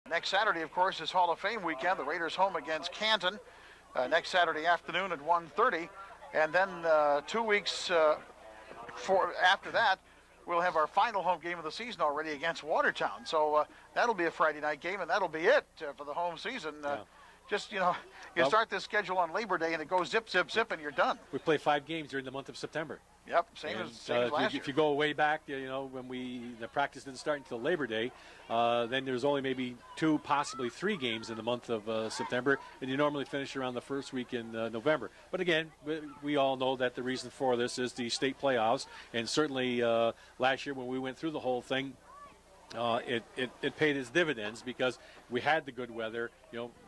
Next Saturday, of course, is Hall of Fame weekend. The Raiders home against Canton next Saturday afternoon at 1:30. And then 2 weeks after that, we'll have our final home game of the season already against Watertown. So that'll be a Friday night game, and that'll be it for the home season. Just, you start this schedule on Labor Day, and it goes zip, zip, zip, and you're done. We play 5 games during the month of September. Yep, same as last year. If you go way back, when the practice didn't start until Labor Day, then there's only maybe 2, possibly 3 games in the month of September, and you normally finish around the first week in November. But again, we all know that the reason for this is the state playoffs, and certainly last year when we went through the whole thing, it paid its dividends because we had the good weather,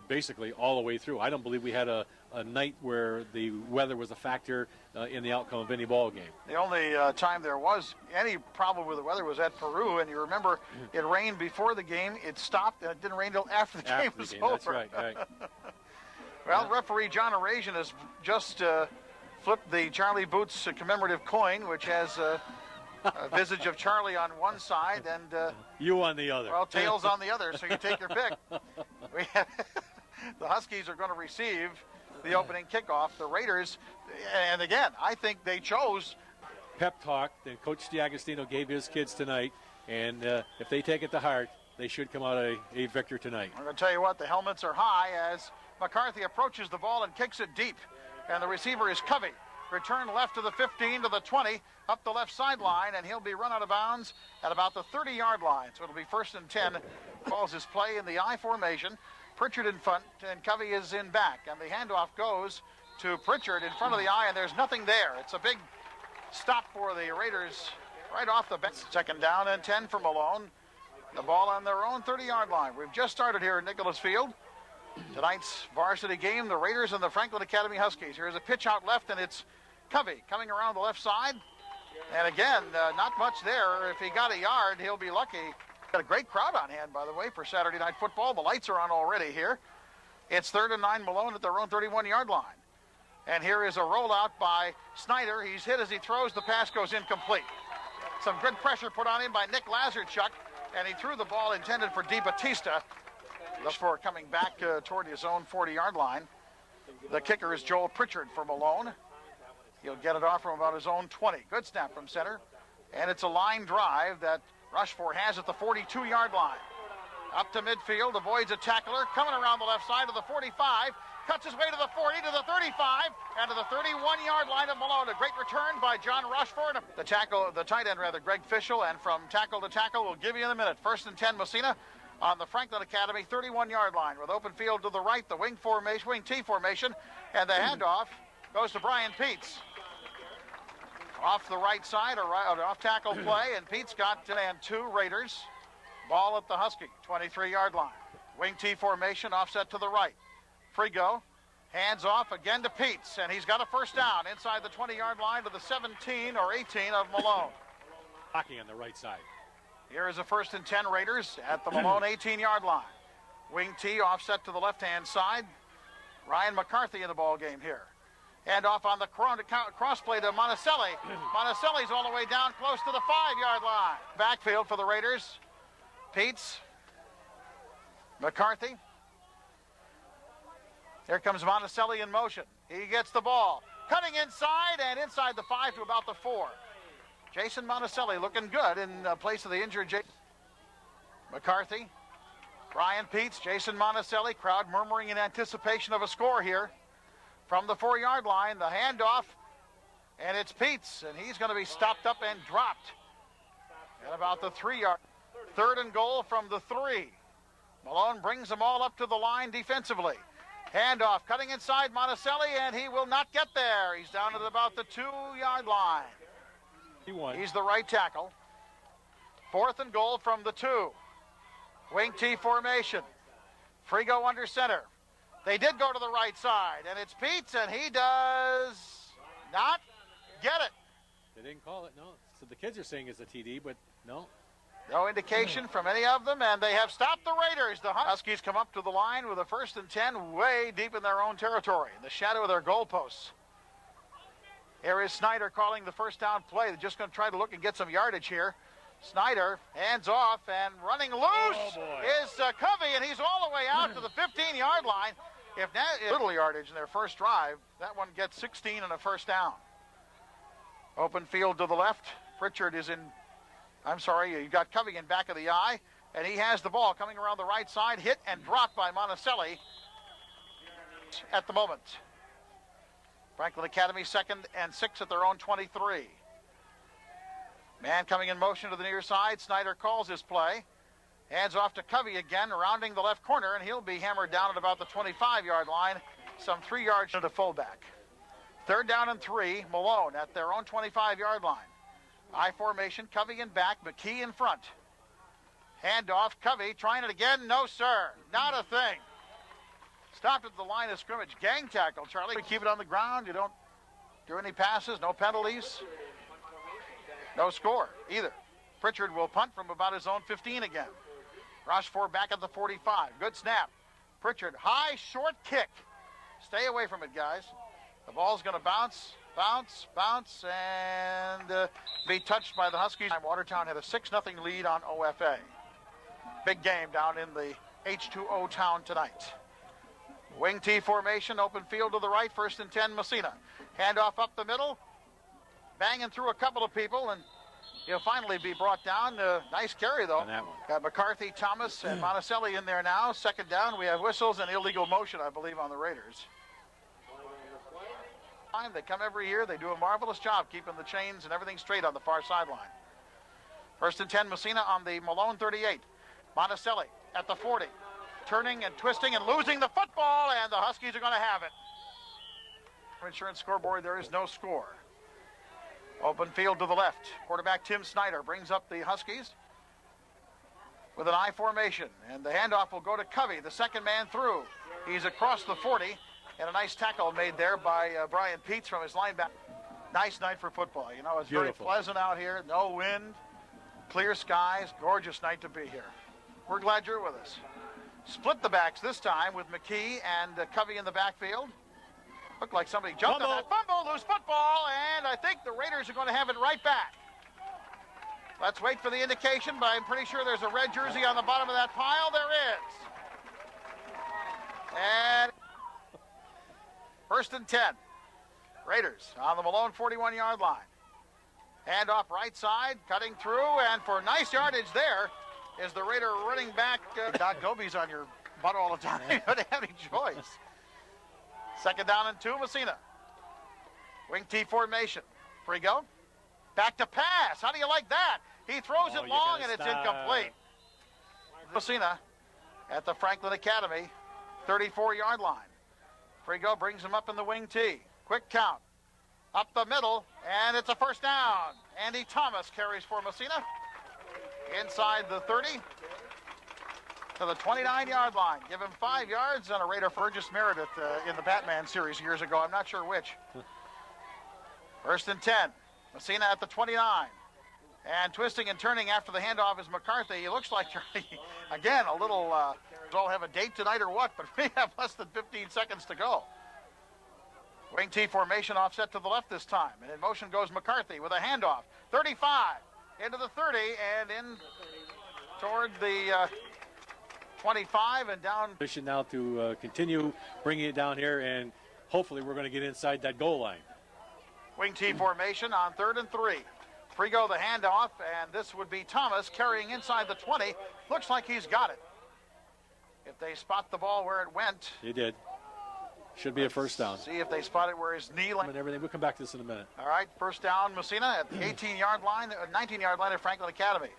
basically all the way through. I don't believe we had a night where the weather was a factor in the outcome of any ball game. The only time there was any problem with the weather was at Peru, and you remember it rained before the game, it stopped, and it didn't rain until after the game was over. That's right. Well, referee John Arazian has just flipped the Charlie Boots commemorative coin, which has a visage of Charlie on one side and you on the other. Well, tails on the other, so you take your pick. The Huskies are going to receive the opening kickoff. The Raiders, and again, I think they chose pep talk that Coach DiAgostino gave his kids tonight, and if they take it to heart, they should come out a victor tonight. I'm going to tell you what, the helmets are high as McCarthy approaches the ball and kicks it deep, and the receiver is Covey. Return left to the 15, to the 20, up the left sideline, and he'll be run out of bounds at about the 30-yard line. So it'll be 1st and 10. Calls his play in the I formation. Pritchard in front, and Covey is in back. And the handoff goes to Pritchard in front of the I, and there's nothing there. It's a big stop for the Raiders right off the bat. 2nd down and 10 for Malone. The ball on their own 30-yard line. We've just started here at Nicholas Field. Tonight's varsity game, the Raiders and the Franklin Academy Huskies. Here's a pitch out left, and it's Covey coming around the left side. And again, not much there. If he got a yard, he'll be lucky. Got a great crowd on hand, by the way, for Saturday Night Football. The lights are on already here. It's 3rd and 9, Malone at their own 31-yard line. And here is a rollout by Snyder. He's hit as he throws. The pass goes incomplete. Some good pressure put on him by Nick Lazarchuk, and he threw the ball intended for DiBattista. Thus for coming back toward his own 40-yard line. The kicker is Joel Pritchard for Malone. He'll get it off from about his own 20. Good snap from center. And it's a line drive that Rushford has at the 42-yard line. Up to midfield, avoids a tackler. Coming around the left side of the 45. Cuts his way to the 40, to the 35, and to the 31-yard line of Malone. A great return by John Rushford. The tight end, Greg Fischel. And from tackle to tackle, we'll give you in a minute. 1st and 10, Massena on the Franklin Academy 31-yard line with open field to the right, the wing T formation, and the handoff goes to Brian Peets. Off the right side, or off tackle play, and Peets got and 2 Raiders. Ball at the Husky 23-yard line. Wing T formation, offset to the right. Frigo hands off again to Peets, and he's got a 1st down inside the 20-yard line to the 17 or 18 of Malone. Hockey on the right side. Here is a 1st and 10 Raiders at the Malone 18-yard line. Wing T offset to the left-hand side. Ryan McCarthy in the ball game here. And off on the cross play to Monticelli. Monticelli's all the way down close to the 5-yard line. Backfield for the Raiders. Peets. McCarthy. Here comes Monticelli in motion. He gets the ball. Cutting inside, and inside the 5 to about the 4. Jason Monticelli looking good in place of the injured McCarthy. Brian Peets, Jason Monticelli, crowd murmuring in anticipation of a score here. From the 4-yard line, the handoff, and it's Peets, and he's going to be stopped up and dropped at about the 3-yard. 3rd and goal from the 3. Malone brings them all up to the line defensively. Handoff, cutting inside Monticelli, and he will not get there. He's down at about the 2-yard line. He's the right tackle. 4th and goal from the 2. Wing T formation. Frigo under center. They did go to the right side, and it's Peets, and he does not get it. They didn't call it, no. So the kids are saying it's a TD, but no. No indication from any of them, and they have stopped the Raiders. The Huskies come up to the line with a 1st and 10 way deep in their own territory, in the shadow of their goalposts. Here is Snyder calling the 1st down play. They're just going to try to look and get some yardage here. Snyder hands off and running loose is Covey, and he's all the way out to the 15-yard line. If that is little yardage in their first drive, that one gets 16 and a first down. Open field to the left. Pritchard is in, you got Covey in back of the eye, and he has the ball coming around the right side, hit and dropped by Monticelli at the moment. Franklin Academy 2nd and 6 at their own 23. Man coming in motion to the near side. Snyder calls his play. Hands off to Covey again, rounding the left corner, and he'll be hammered down at about the 25-yard line, some 3 yards to the fullback. 3rd down and 3, Malone at their own 25-yard line. I formation, Covey in back, McKee in front. Handoff, Covey trying it again. No, sir, not a thing. Stopped at the line of scrimmage. Gang tackle, Charlie. Keep it on the ground. You don't do any passes, no penalties. No score either. Pritchard will punt from about his own 15 again. Rochefort back at the 45. Good snap. Pritchard, high, short kick. Stay away from it, guys. The ball's going to bounce, and be touched by the Huskies. Watertown had a 6-0 lead on OFA. Big game down in the H2O town tonight. Wing T formation, open field to the right, 1st and 10, Massena. Handoff up the middle. Banging through a couple of people, and he'll finally be brought down. Nice carry, though. On that one. Got McCarthy, Thomas, and Monticelli in there now. 2nd down. We have whistles and illegal motion, I believe, on the Raiders. They come every year. They do a marvelous job keeping the chains and everything straight on the far sideline. 1st and 10, Massena on the Malone 38. Monticelli at the 40. Turning and twisting and losing the football, and the Huskies are going to have it. Insurance scoreboard, there is no score. Open field to the left. Quarterback Tim Snyder brings up the Huskies with an I formation. And the handoff will go to Covey, the second man through. He's across the 40. And a nice tackle made there by Brian Peets from his linebacker. Nice night for football. You know, it's beautiful. Very pleasant out here. No wind, clear skies. Gorgeous night to be here. We're glad you're with us. Split the backs this time with McKee and Covey in the backfield. Looked like somebody jumped on that fumble, loose football, and I think the Raiders are going to have it right back. Let's wait for the indication, but I'm pretty sure there's a red jersey on the bottom of that pile. There is. And 1st and 10. Raiders on the Malone 41-yard line. Handoff right side, cutting through, and for nice yardage there is the Raider running back. Doc Goby's on your butt all the time. You don't have any choice. 2nd down and 2, Massena. Wing T formation. Frigo. Back to pass. How do you like that? He throws it long, and it's incomplete. Massena at the Franklin Academy 34-yard line. Frigo brings him up in the wing T. Quick count. Up the middle, and it's a 1st down. Andy Thomas carries for Massena. Inside the 30 to the 29-yard line. Give him 5 yards on a Raider for Burgess Meredith in the Batman series years ago. I'm not sure which. 1st and 10. Massena at the 29. And twisting and turning after the handoff is McCarthy. He looks like, again, a little, all have a date tonight or what, but we have less than 15 seconds to go. Wing T formation offset to the left this time. And in motion goes McCarthy with a handoff. 35 into the 30 and in toward the 25 and down. Mission now to continue bringing it down here, and hopefully we're going to get inside that goal line. Wing T formation on 3rd and 3. Frigo the handoff, and this would be Thomas carrying inside the 20. Looks like he's got it. If they spot the ball where it went. They did. Should be a 1st down. See if they spot it where his knee and everything. We'll come back to this in a minute. All right, 1st down, Massena at the 18-yard line, 19-yard line at Franklin Academy.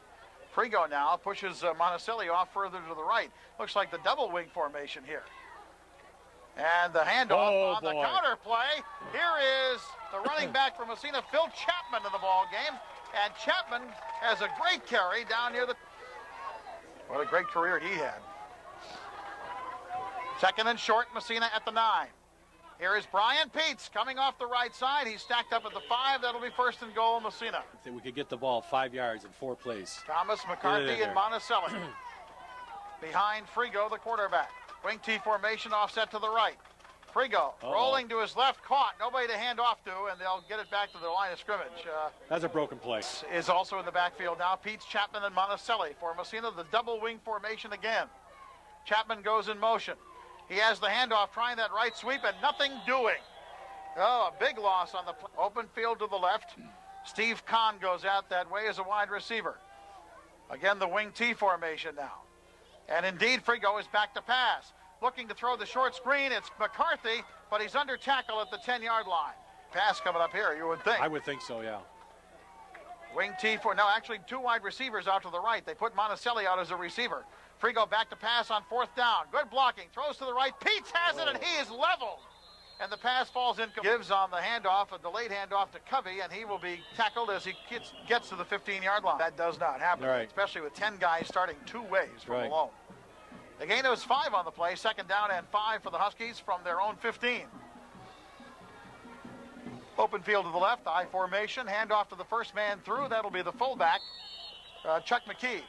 Frigo now pushes Monticelli off further to the right. Looks like the double wing formation here. And the handoff on the counter play. Here is the running back from Massena, Phil Chapman, in the ball game. And Chapman has a great carry down near the... What a great career he had. 2nd and short, Massena at the 9. Here is Brian Peets coming off the right side. He's stacked up at the 5. That'll be 1st and goal, Massena. I think we could get the ball 5 yards in 4 plays. Thomas, McCarthy, and Monticelli. Behind Frigo, the quarterback. Wing T formation offset to the right. Frigo rolling to his left, caught. Nobody to hand off to, and they'll get it back to the line of scrimmage. That's a broken play. Is also in the backfield now. Peets, Chapman, and Monticelli for Massena. The double wing formation again. Chapman goes in motion. He has the handoff, trying that right sweep, and nothing doing. Oh, a big loss on the open field to the left. Steve Kahn goes out that way as a wide receiver. Again, the wing T formation now. And indeed, Frigo is back to pass. Looking to throw the short screen. It's McCarthy, but he's under tackle at the 10-yard line. Pass coming up here, you would think. I would think so, yeah. Wing T for, no, actually two wide receivers out to the right. They put Monticelli out as a receiver. Frigo back to pass on 4th down. Good blocking. Throws to the right. Peets has it, and he is leveled. And the pass falls in. Gives on the handoff, a delayed handoff to Covey, and he will be tackled as he gets to the 15-yard line. That does not happen, right, especially with 10 guys starting two ways from right. Malone. The gain was 5 on the play, 2nd down and 5 for the Huskies from their own 15. Open field to the left, I formation, handoff to the first man through. That'll be the fullback, Chuck McKee.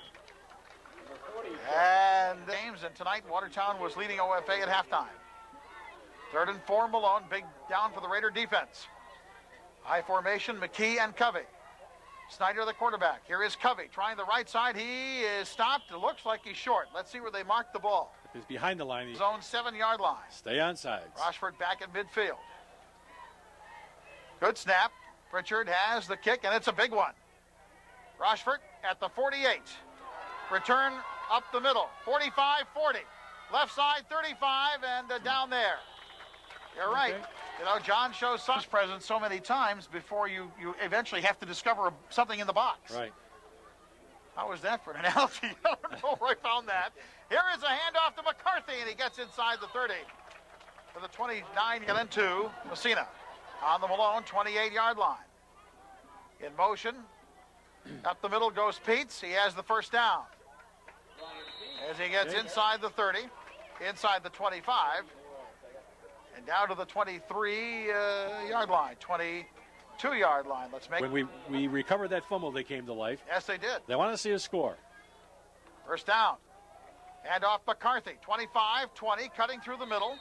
And James, and tonight Watertown was leading OFA at halftime. 3rd and 4, Malone, big down for the Raider defense. I formation, McKee and Covey. Snyder, the quarterback. Here is Covey trying the right side. He is stopped. It looks like he's short. Let's see where they mark the ball. If he's behind the line, His own 7-yard line. Stay on sides. Rochford back in midfield. Good snap. Pritchard has the kick, and it's a big one. Rochford at the 48. Return up the middle. 45-40. Left side 35, and down there. You're right. Okay. You know, John shows such presence so many times before you eventually have to discover something in the box. Right. How was that for an analogy? I don't know where I found that. Here is a handoff to McCarthy, and he gets inside the 30. For the 29, get into Massena. On the Malone, 28-yard line. In motion. Up the middle goes Peets. He has the first down. As he gets inside the 30, inside the 25, and down to the 23-yard line, 22-yard line. Let's make. When we recovered that fumble, they came to life. Yes, they did. They want to see a score. First down. Hand off McCarthy, 25-20, cutting through the middle.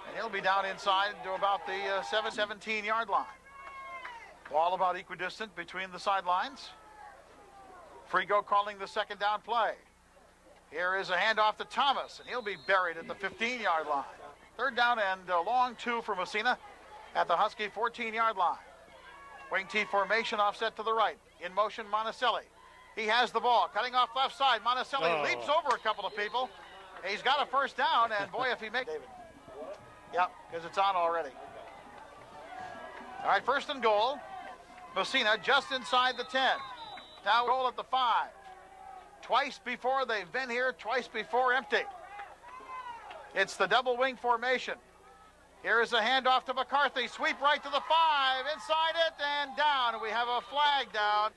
And he'll be down inside to about the 17-yard line. Ball about equidistant between the sidelines. Frigo calling the 2nd down play. Here is a handoff to Thomas, and he'll be buried at the 15-yard line. 3rd down and a long 2 for Massena at the Husky 14-yard line. Wing T formation offset to the right. In motion, Monticelli. He has the ball, cutting off left side. Monticelli leaps over a couple of people. He's got a first down, and boy, if he makes David. Yep, because it's on already. All right, 1st and goal. Massena just inside the 10. Now goal at the 5. Twice before they've been here, twice before empty. It's the double wing formation. Here is a handoff to McCarthy. Sweep right to the 5. Inside it and down. And we have a flag down.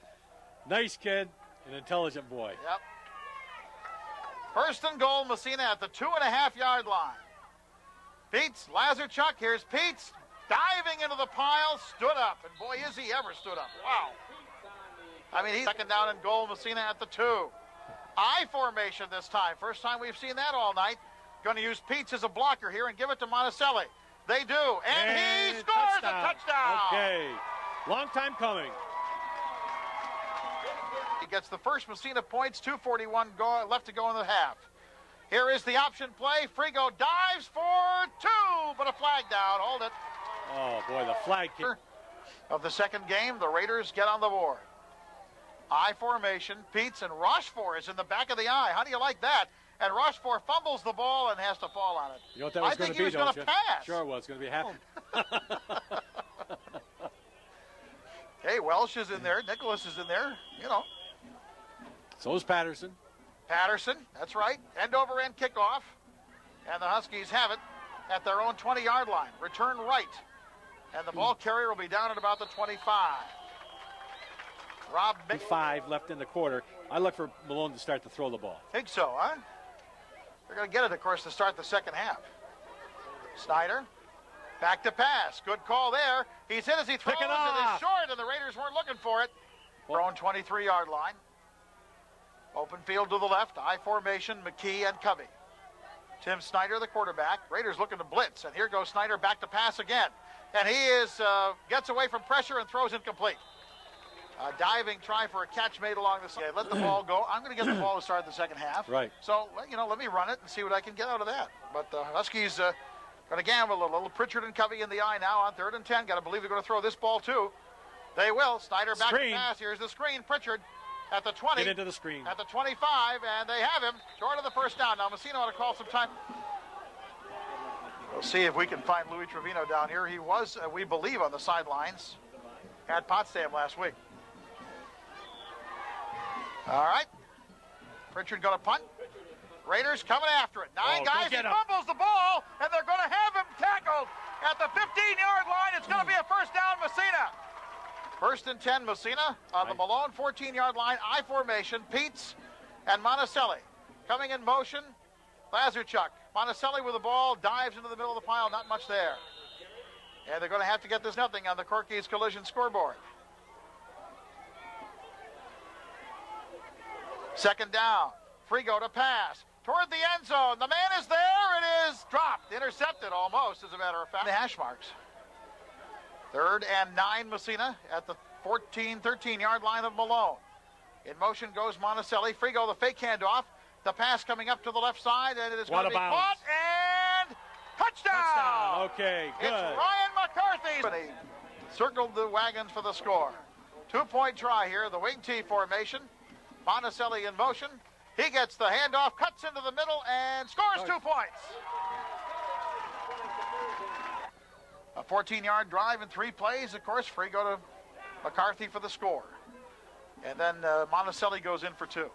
Nice kid. An intelligent boy. Yep. 1st and goal, Massena at the 2.5-yard line. Peets, Lazarchuk. Here's Peets. Diving into the pile. Stood up. And boy, is he ever stood up. Wow. I mean, he's 2nd down and goal, Massena at the 2. I formation this time. First time we've seen that all night. Going to use Peets as a blocker here and give it to Monticelli. They do. And he scores a touchdown. Okay. Long time coming. He gets the first Massena points. 2:41 left to go in the half. Here is the option play. Frigo dives for 2, but a flag down. Hold it. Oh, boy, the flag kick. Of the 2nd game, the Raiders get on the board. I formation. Peets, and Rochefort is in the back of the eye. How do you like that? And Rochefort fumbles the ball and has to fall on it. You know what that was going to be, don't you? I think he was going to pass. Sure it was. Going to be happy. Hey, Welsh is in there. Nicholas is in there. You know. So is Patterson. Patterson, that's right. End-over-end kickoff. And the Huskies have it at their own 20-yard line. Return right. And the ball carrier will be down at about the 25. Rob Big. 5 left in the quarter. I look for Malone to start to throw the ball. Think so, huh? They're going to get it, of course, to start the 2nd half. Snyder, back to pass. Good call there. He's hit as he throws. It is short, and the Raiders weren't looking for it. Their own 23-yard line. Open field to the left. I formation, McKee and Covey. Tim Snyder, the quarterback. Raiders looking to blitz, and here goes Snyder back to pass again. And he gets away from pressure and throws incomplete. A diving try for a catch made along the side. Let the ball go. I'm going to get the ball to start the second half. Right. So, let me run it and see what I can get out of that. But the Huskies going to gamble a little. Pritchard and Covey in the eye now on 3rd and 10. Got to believe they're going to throw this ball too. They will. Snyder back to pass. Here's the screen. Pritchard at the 20. Get into the screen. At the 25, and they have him short of the first down. Now, Massena ought to call some time. We'll see if we can find Louis Trevino down here. He was, we believe, on the sidelines at Potsdam last week. All right. Pritchard going to punt. Raiders coming after it. 9 guys. He fumbles the ball, and they're going to have him tackled at the 15-yard line. It's going to be a first down, Massena. 1st and 10, Massena on the Malone 14-yard line. I formation. Peets and Monticelli coming in motion. Lazarchuk. Monticelli with the ball, dives into the middle of the pile. Not much there. And they're going to have to get this nothing on the Corky's Collision scoreboard. 2nd down. Frigo to pass toward the end zone. The man is there. It is dropped. Intercepted almost, as a matter of fact. The hash marks. 3rd and 9, Massena at the 13-yard line of Malone. In motion goes Monticelli. Frigo, the fake handoff. The pass coming up to the left side, and it is going to be caught, and touchdown! Okay, good. It's Ryan McCarthy. He circled the wagons for the score. 2-point try here, the wing T formation. Monticelli in motion. He gets the handoff, cuts into the middle, and scores 2 points. A 14-yard drive in 3 plays. Of course, Frigo to McCarthy for the score. And then Monticelli goes in for 2.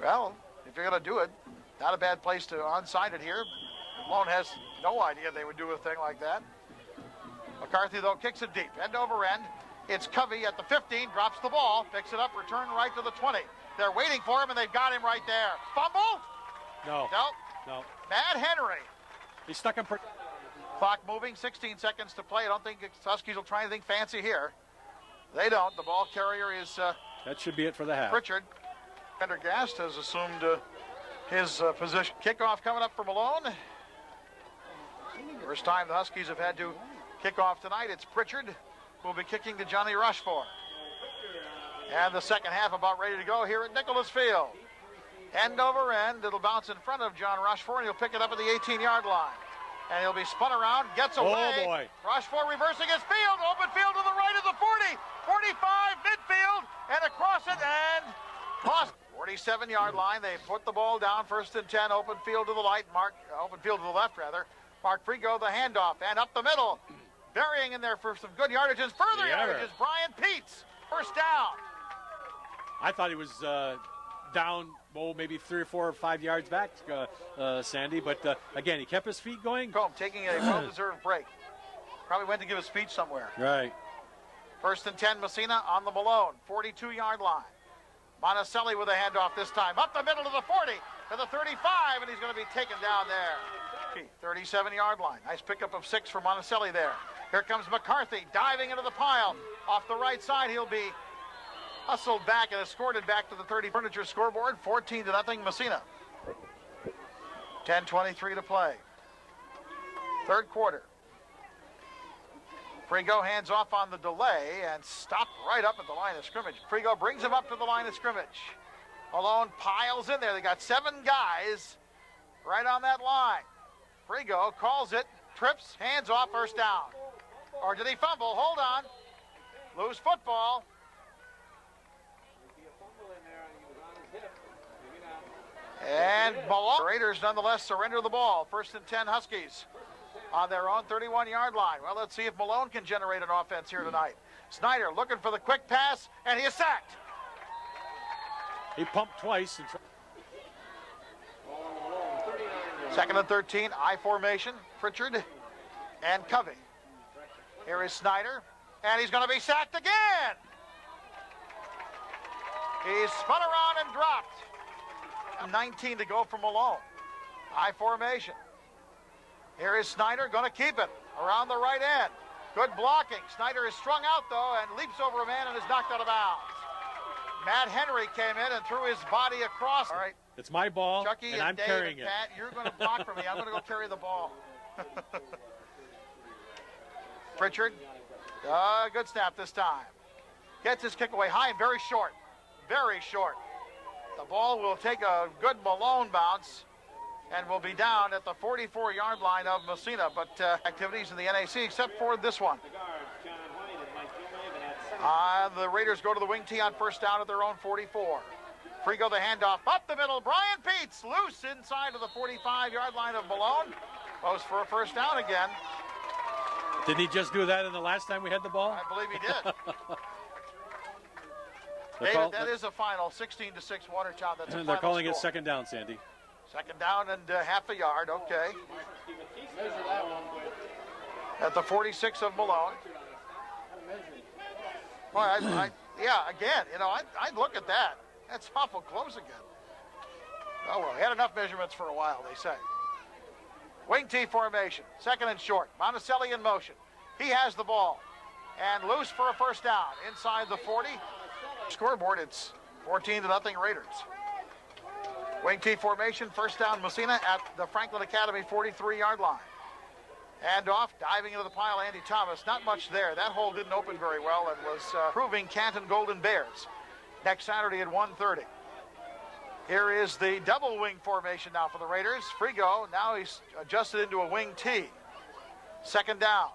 Well, if you're going to do it, not a bad place to onside it here. Malone has no idea they would do a thing like that. McCarthy, though, kicks it deep, end over end. It's Covey at the 15, drops the ball, picks it up, return right to the 20. They're waiting for him, and they've got him right there. Fumble? No. No. Matt Henry. He's stuck in. Clock moving, 16 seconds to play. I don't think Huskies will try anything fancy here. They don't. The ball carrier is that should be it for the half. Pritchard. Pendergast has assumed his position. Kickoff coming up for Malone. First time the Huskies have had to kick off tonight. It's Pritchard who will be kicking to Johnny Rushmore. And the second half about ready to go here at Nicholas Field. End over end. It'll bounce in front of John Rushmore, and he'll pick it up at the 18-yard line. And he'll be spun around, gets away. Oh, boy. Rushmore reversing his field. Open field to the right of the 40. 45, midfield, and across it, and lost. 47-yard line. They put the ball down. 1st and 10. Open field to the open field to the left, rather. Mark Frigo, the handoff, and up the middle. Burying in there for some good yardages. Further yardages. Brian Peets. First down. I thought he was down, maybe 3 or 4 or 5 yards back, Sandy. But again, he kept his feet going. Combe taking a well-deserved break. Probably went to give a speech somewhere. Right. 1st and 10, Massena on the Malone, 42-yard line. Monticelli with a handoff this time. Up the middle to the 40, to the 35, and he's going to be taken down there. 37-yard line. Nice pickup of 6 for Monticelli there. Here comes McCarthy diving into the pile. Off the right side, he'll be hustled back and escorted back to the 30 furniture scoreboard. 14-0 Massena. 10:23 to play. 3rd quarter. Frigo hands off on the delay and stopped right up at the line of scrimmage. Frigo brings him up to the line of scrimmage. Malone piles in there. They got 7 guys right on that line. Frigo calls it, trips, hands off, first down. Or did he fumble? Hold on. Lose football. And Malone. Raiders nonetheless surrender the ball. 1st and 10 Huskies on their own 31-yard line. Well, let's see if Malone can generate an offense here tonight. Snyder looking for the quick pass, and he is sacked. He pumped twice. 2nd and 13, I formation, Pritchard and Covey. Here is Snyder, and he's going to be sacked again. He's spun around and dropped. 19 to go for Malone. I formation. Here is Snyder, going to keep it around the right end. Good blocking. Snyder is strung out, though, and leaps over a man and is knocked out of bounds. Matt Henry came in and threw his body across. All right, It's my ball, Chucky and I'm Dave carrying and it. Pat, you're going to block for me. I'm going to go carry the ball. Pritchard, good snap this time. Gets his kick away high and very short. Very short. The ball will take a good Malone bounce and will be down at the 44-yard line of Massena. But activities in the NAC except for this one. The Raiders go to the wing tee on first down at their own 44. Frigo the handoff up the middle. Brian Peets loose inside of the 45-yard line of Malone. Goes for a first down again. Didn't he just do that in the last time we had the ball? I believe he did. David, that is a final 16-6 Watertown. That's a final they're calling score. it second down, Sandy. Second down and half a yard. Okay. At the 46 of Malone. Well, yeah, again, I'd look at that. That's awful close again. Oh, well, he had enough measurements for a while, they say. Wing T formation, second and short. Monticelli in motion. He has the ball. And loose for a first down inside the 40. Scoreboard, it's 14-0 Raiders. Wing T formation, first down Massena at the Franklin Academy 43-yard line. And off, diving into the pile, Andy Thomas. Not much there. That hole didn't open very well and was proving Canton Golden Bears next Saturday at 1:30. Here is the double wing formation now for the Raiders. Frigo, now he's adjusted into a wing T. Second down.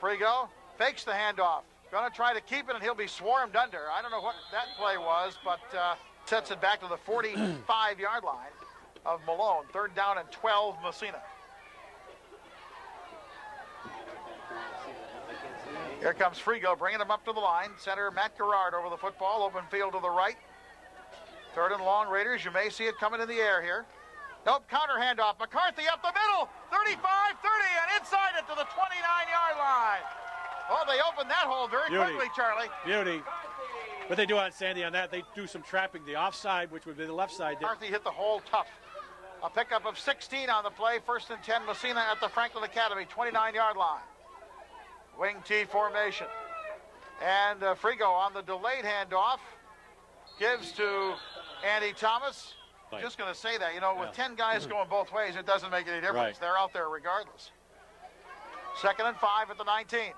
Frigo fakes the handoff. Going to try to keep it, and he'll be swarmed under. I don't know what that play was, but sets it back to the 45-yard line of Malone. Third down and 12, Massena. Here comes Frigo, bringing him up to the line. Center Matt Garrard over the football. Open field to the right. Third and long, Raiders. You may see it coming in the air here. Nope, counter handoff. McCarthy up the middle. 35-30 and inside it to the 29-yard line. Oh, they opened that hole very quickly, Charlie. Beauty. What they do on Sandy on that, they do some trapping. The offside, which would be the left side. McCarthy hit the hole tough. A pickup of 16 on the play. First and 10, Massena at the Franklin Academy, 29-yard line. Wing T formation. And Frigo on the delayed handoff gives to Andy Thomas. Right. Just going to say that, with 10 guys going both ways, it doesn't make any difference. Right. They're out there regardless. Second and 5 at the 19.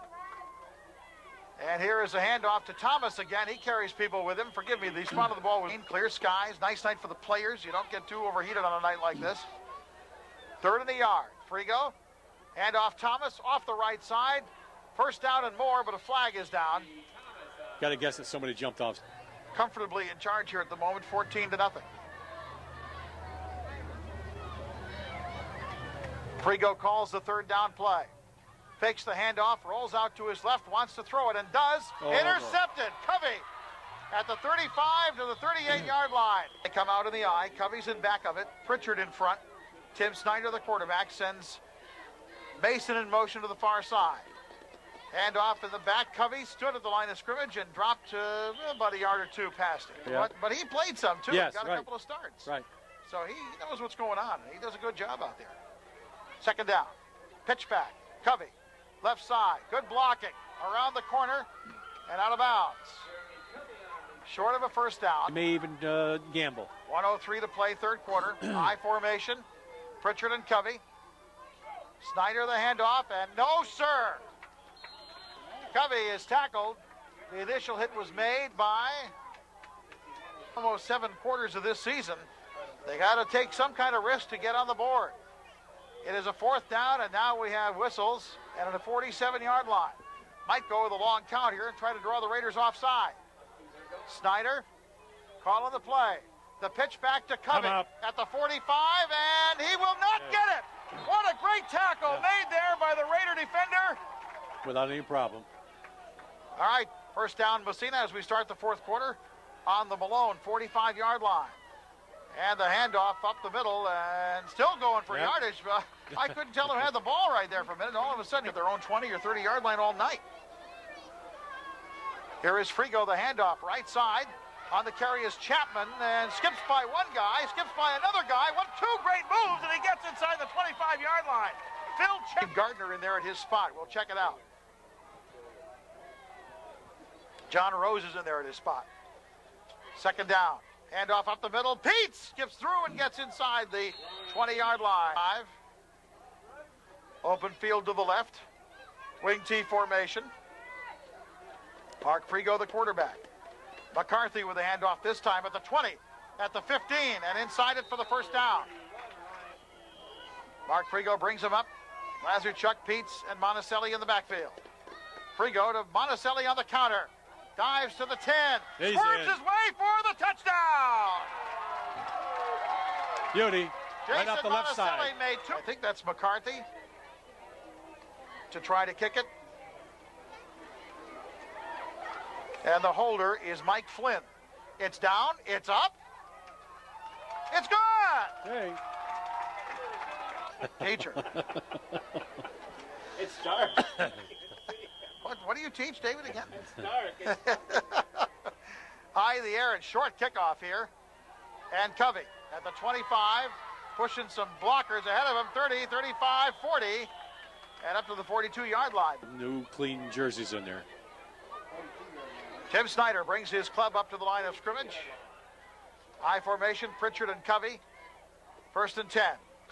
And here is a handoff to Thomas again. He carries people with him. Forgive me, the spot of the ball was clear skies. Nice night for the players. You don't get too overheated on a night like this. Third and a yard. Frigo. Handoff Thomas off the right side. First down and more, but a flag is down. Got to guess that somebody jumped off. Comfortably in charge here at the moment, 14-0. Frigo calls the third down play. Fakes the handoff, rolls out to his left, wants to throw it, and does. Intercepted. Covey at the 35 to the 38-yard line. They come out in the eye. Covey's in back of it. Pritchard in front. Tim Snyder, the quarterback, sends Mason in motion to the far side. Handoff in the back. Covey stood at the line of scrimmage and dropped about a yard or two past him. Yeah. But he played some, too. Yes, Got a couple of starts. Right. So he knows what's going on. He does a good job out there. Second down. Pitch back. Covey. Left side. Good blocking. Around the corner and out of bounds. Short of a first down. He may even gamble. 1:03 to play, third quarter. High formation. Pritchard and Covey. Snyder the handoff, and no, sir. Covey is tackled. The initial hit was made by almost 7 quarters of this season. They got to take some kind of risk to get on the board. It is a fourth down, and now we have whistles and at a 47-yard line. Might go with a long count here and try to draw the Raiders offside. Snyder calling the play. The pitch back to Covey at the 45, and he will not get it. What a great tackle made there by the Raider defender. Without any problem. All right, first down Massena as we start the fourth quarter on the Malone 45-yard line. And the handoff up the middle and still going for yardage. I couldn't tell who had the ball right there for a minute. All of a sudden, hit their own 20 or 30-yard line all night. Here is Frigo, the handoff, right side. On the carry is Chapman, and skips by one guy, skips by another guy. Two great moves, and he gets inside the 25-yard line. Phil Gardner in there at his spot. We'll check it out. John Rose is in there at his spot. Second down. Hand off up the middle. Pete skips through and gets inside the 20-yard line. 5. Open field to the left. Wing T formation. Mark Frigo, the quarterback. McCarthy with a handoff this time at the 20, at the 15, and inside it for the first down. Mark Frigo brings him up. Lazarchuk, Peets, and Monticelli in the backfield. Frigo to Monticelli on the counter. Dives to the 10. Swerves his way for the touchdown. Beauty. Jason Right off the left Monticelli side. made 2. I think that's McCarthy to try to kick it. And the holder is Mike Flynn. It's down. It's up. It's good. Hey. Teacher. It's dark. What do you teach, David, again? It's dark. High in the air and short kickoff here. And Covey at the 25, pushing some blockers ahead of him. 30, 35, 40, and up to the 42-yard line. New clean jerseys in there. Tim Snyder brings his club up to the line of scrimmage. High formation, Pritchard and Covey. 1st and 10.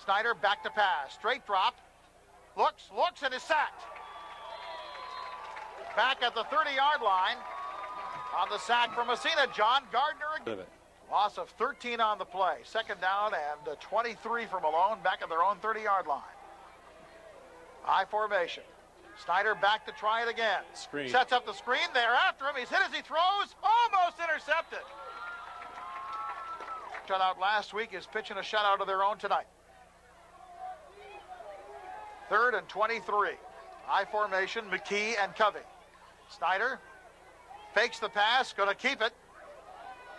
Snyder back to pass. Straight drop. Looks, and is sacked. Back at the 30-yard line. On the sack from Massena, John Gardner. Loss of 13 on the play. 2nd down and 23 for Malone, back at their own 30-yard line. High formation. Snyder back to try it again. Screen. Sets up the screen. They're after him. He's hit as he throws. Almost intercepted. Shutout last week is pitching a shutout of their own tonight. 3rd and 23. High formation, McKee and Covey. Snyder fakes the pass, going to keep it.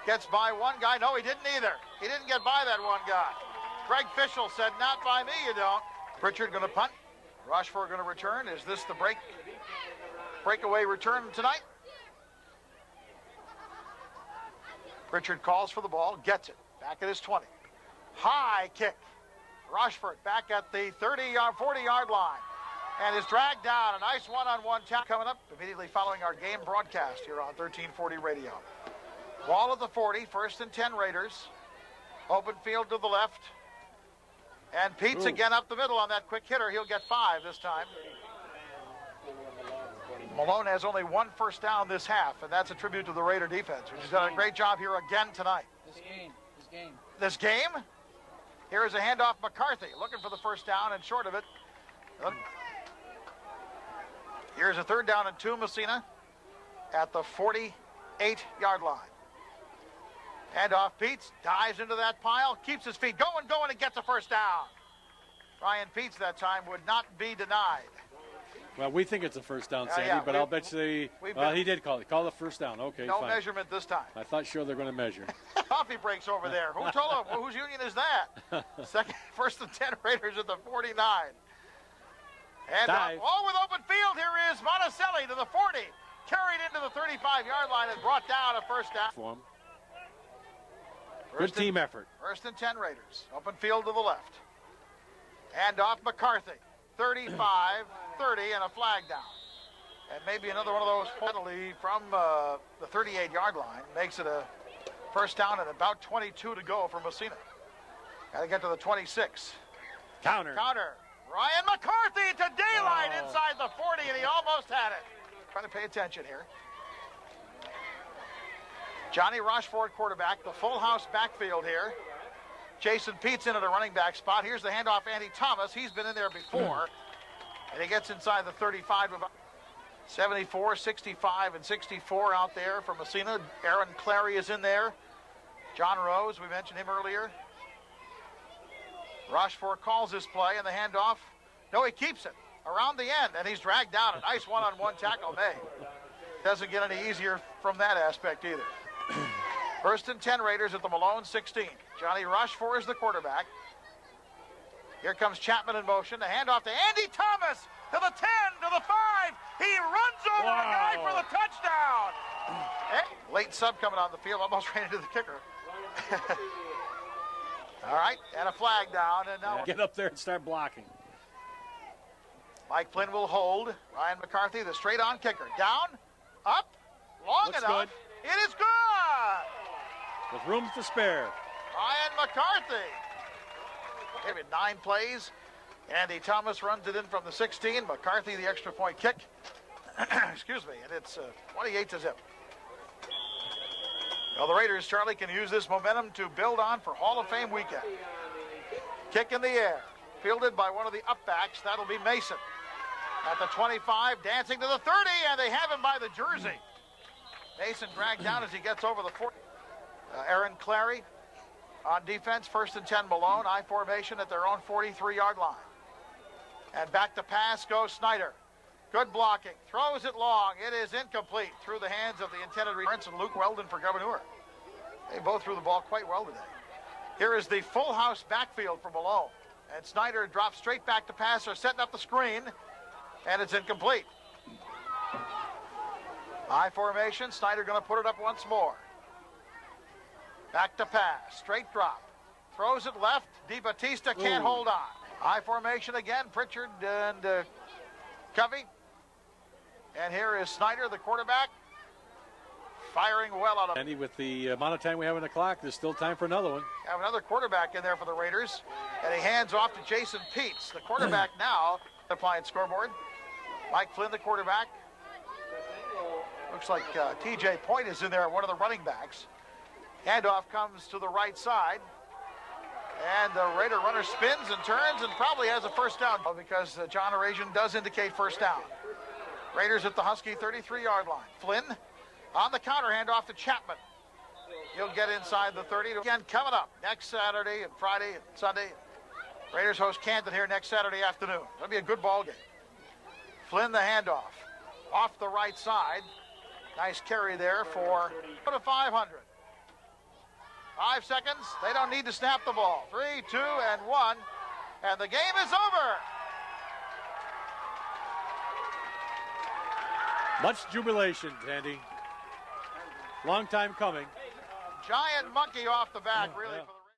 Gets by one guy. No, he didn't either. He didn't get by that one guy. Greg Fischel said, not by me, you don't. Pritchard going to punt. Rochefort going to return. Is this the breakaway return tonight? Pritchard calls for the ball, gets it. Back at his 20. High kick. Rochefort back at the 40-yard line. And is dragged down. A nice one-on-one tackle coming up immediately following our game broadcast here on 1340 Radio. Ball at the 40, 1st and 10 Raiders. Open field to the left. And Pete's again up the middle on that quick hitter. He'll get 5 this time. Malone has only 1 first down this half, and that's a tribute to the Raider defense, which has done a great job here again tonight. This game? Here is a handoff. McCarthy looking for the first down and short of it. Here's a 3rd down and 2, Massena at the 48-yard line. Handoff, Peets dives into that pile, keeps his feet going, and gets a first down. Ryan Peets that time would not be denied. Well, we think it's a first down, Sandy, but I'll bet you he did call it. Call the first down. Okay, no fine. Measurement this time. I thought sure they're going to measure. Coffee breaks over there. Who told him? Whose union is that? 1st and 10 Raiders at the 49. And all with open field, here is Monticelli to the 40. Carried into the 35-yard line and brought down a first down. For him. Good team effort. 1st and 10 Raiders. Open field to the left. Hand off McCarthy. 35, 30, and a flag down. And maybe another one of those penalty from the 38-yard line. Makes it a first down and about 22 to go for Massena. Got to get to the 26. Counter. Ryan McCarthy to daylight inside the 40, and he almost had it. Trying to pay attention here. Johnny Rochefort, quarterback, the full house backfield here. Jason Peets in at a running back spot. Here's the handoff, Andy Thomas. He's been in there before. And he gets inside the 35. 74, 65, and 64 out there for Massena. Aaron Clary is in there. John Rose, we mentioned him earlier. Rochefort calls this play, and the handoff. No, he keeps it around the end, and he's dragged down. A nice one-on-one tackle made. Doesn't get any easier from that aspect either. 1st and 10 Raiders at the Malone 16. Johnny Rochefort is the quarterback. Here comes Chapman in motion. The handoff to Andy Thomas to the 10, to the 5. He runs over a guy for the touchdown. Late sub coming on the field, almost ran into the kicker. All right, and a flag down. And now get up there and start blocking. Mike Flynn will hold. Ryan McCarthy, the straight-on kicker. Down, up, long Looks enough. good. It is good. with room to spare. Ryan McCarthy. Maybe 9 plays. Andy Thomas runs it in from the 16. McCarthy the extra point kick. Excuse me, and it's 28-0. Well, the Raiders, Charlie, can use this momentum to build on for Hall of Fame weekend. Kick in the air, fielded by one of the upbacks. That'll be Mason. At the 25, dancing to the 30, and they have him by the jersey. Mason dragged down as he gets over the 40. Aaron Clary on defense, 1st and 10 Malone, I formation at their own 43-yard line. And back to pass goes Snyder. Good blocking, throws it long. It is incomplete through the hands of the intended returns and Luke Weldon for Governor. They both threw the ball quite well today. Here is the full house backfield for Malone. And Snyder drops straight back to pass. They're setting up the screen, and it's incomplete. I formation, Snyder going to put it up once more. Back to pass, straight drop. Throws it left, DeBattista can't hold on. I formation again, Pritchard and Covey. And here is Snyder, the quarterback, firing well out of. Andy, with the amount of time we have on the clock, there's still time for another one. Have another quarterback in there for the Raiders. And he hands off to Jason Peets, the quarterback now. Applied scoreboard. Mike Flynn, the quarterback. Looks like TJ Point is in there, one of the running backs. Handoff comes to the right side. And the Raider runner spins and turns and probably has a first down because John Arazian does indicate first down. Raiders at the Husky 33-yard line. Flynn on the counter handoff to Chapman. He'll get inside the 30. Again, coming up next Saturday and Friday and Sunday. Raiders host Canton here next Saturday afternoon. That'll be a good ball game. Flynn the handoff. Off the right side. Nice carry there for 500. 5 seconds. They don't need to snap the ball. 3, 2, and 1. And the game is over. Much jubilation, Andy. Long time coming. Giant monkey off the back, really. Yeah.